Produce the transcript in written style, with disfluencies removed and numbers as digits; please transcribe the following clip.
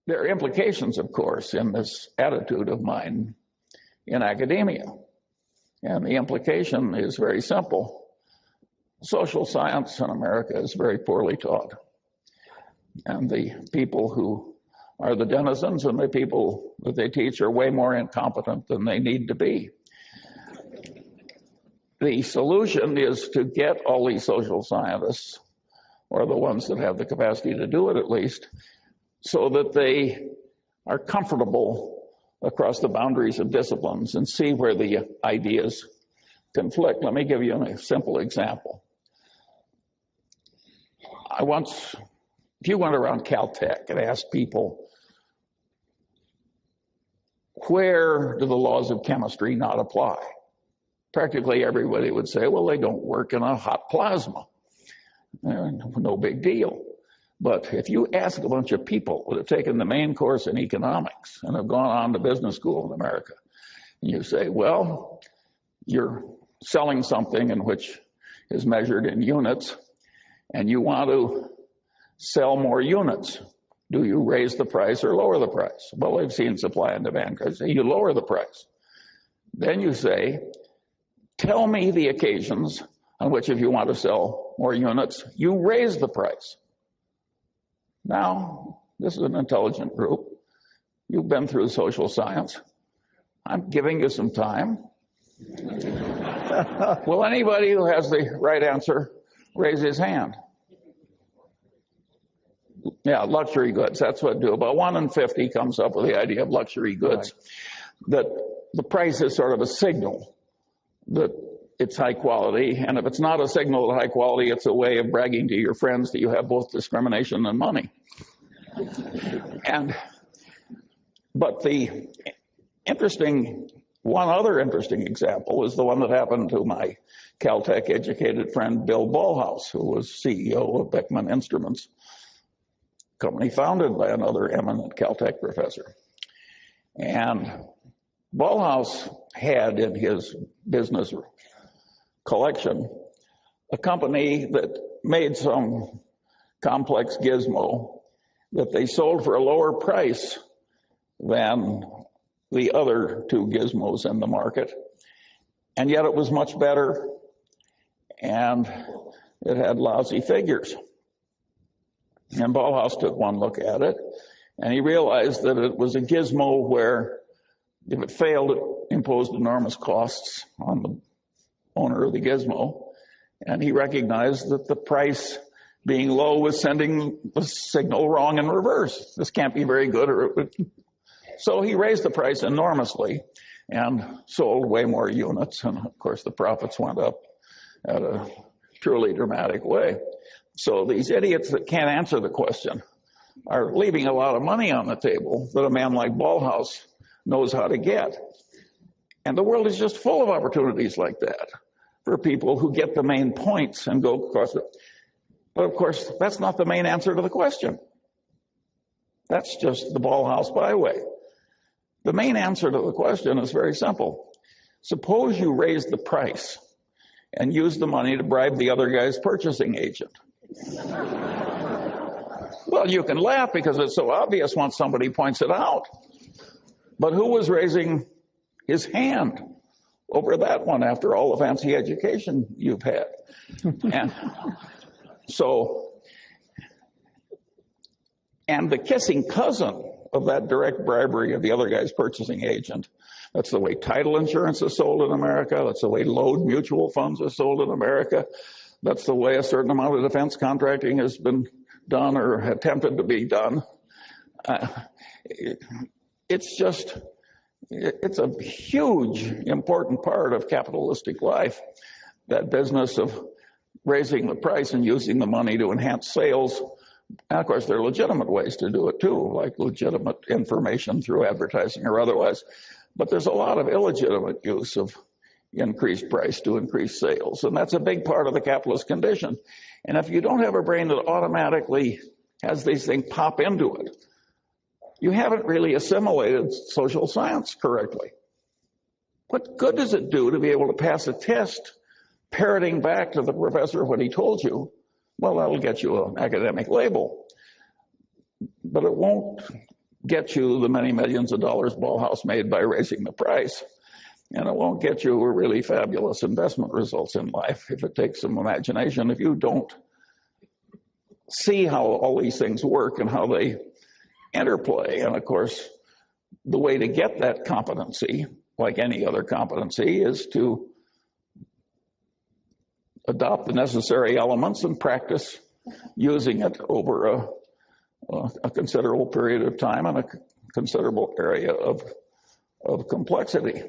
there are implications, of course, in this attitude of mine in academia. And the implication is very simple. Social science in America is very poorly taught. And the people who are the denizens and the people that they teach are way more incompetent than they need to be. The solution is to get all these social scientists, or the ones that have the capacity to do it at least, so that they are comfortable across the boundaries of disciplines and see where the ideas conflict. Let me give you a simple example. If you went around Caltech and asked people, where do the laws of chemistry not apply? Practically everybody would say, well, they don't work in a hot plasma. No big deal. But if you ask a bunch of people that have taken the main course in economics and have gone on to business school in America, and you say, well, you're selling something in which is measured in units, and you want to sell more units. Do you raise the price or lower the price? Well, they've seen supply and demand. You lower the price. Then you say, tell me the occasions on which, if you want to sell more units, you raise the price. Now, this is an intelligent group. You've been through social science. I'm giving you some time. Will anybody who has the right answer raise his hand? Yeah, luxury goods, that's what do. About 1 in 50 comes up with the idea of luxury goods, that the price is sort of a signal that it's high quality, and if it's not a signal of high quality, it's a way of bragging to your friends that you have both discrimination and money. But one other interesting example is the one that happened to my Caltech educated friend Bill Ballhaus, who was CEO of Beckman Instruments, company founded by another eminent Caltech professor. And Ballhaus had in his business collection a company that made some complex gizmo that they sold for a lower price than the other two gizmos in the market. And yet it was much better, and it had lousy figures. And Ballhaus took one look at it, and he realized that it was a gizmo where, if it failed, it imposed enormous costs on the owner of the gizmo. And he recognized that the price being low was sending the signal wrong in reverse. This can't be very good. So he raised the price enormously and sold way more units. And of course, the profits went up at a truly dramatic way. So these idiots that can't answer the question are leaving a lot of money on the table that a man like Ballhaus knows how to get. And the world is just full of opportunities like that for people who get the main points and go across it. But of course, that's not the main answer to the question. That's just the Ballhaus byway. The main answer to the question is very simple. Suppose you raise the price and use the money to bribe the other guy's purchasing agent. Well, you can laugh because it's so obvious once somebody points it out. But who was raising his hand over that one after all the fancy education you've had? And the kissing cousin of that direct bribery of the other guy's purchasing agent, that's the way title insurance is sold in America. That's the way load mutual funds are sold in America. That's the way a certain amount of defense contracting has been done or attempted to be done. It's a huge, important part of capitalistic life, that business of raising the price and using the money to enhance sales. And of course, there are legitimate ways to do it too, like legitimate information through advertising or otherwise. But there's a lot of illegitimate use of increased price to increase sales. And that's a big part of the capitalist condition. And if you don't have a brain that automatically has these things pop into it, you haven't really assimilated social science correctly. What good does it do to be able to pass a test parroting back to the professor what he told you? Well, that'll get you an academic label, but it won't get you the many millions of dollars Bauhaus made by raising the price. And it won't get you really fabulous investment results in life if it takes some imagination. If you don't see how all these things work and how they interplay. And of course, the way to get that competency, like any other competency, is to adopt the necessary elements and practice using it over a considerable period of time and a considerable area of complexity.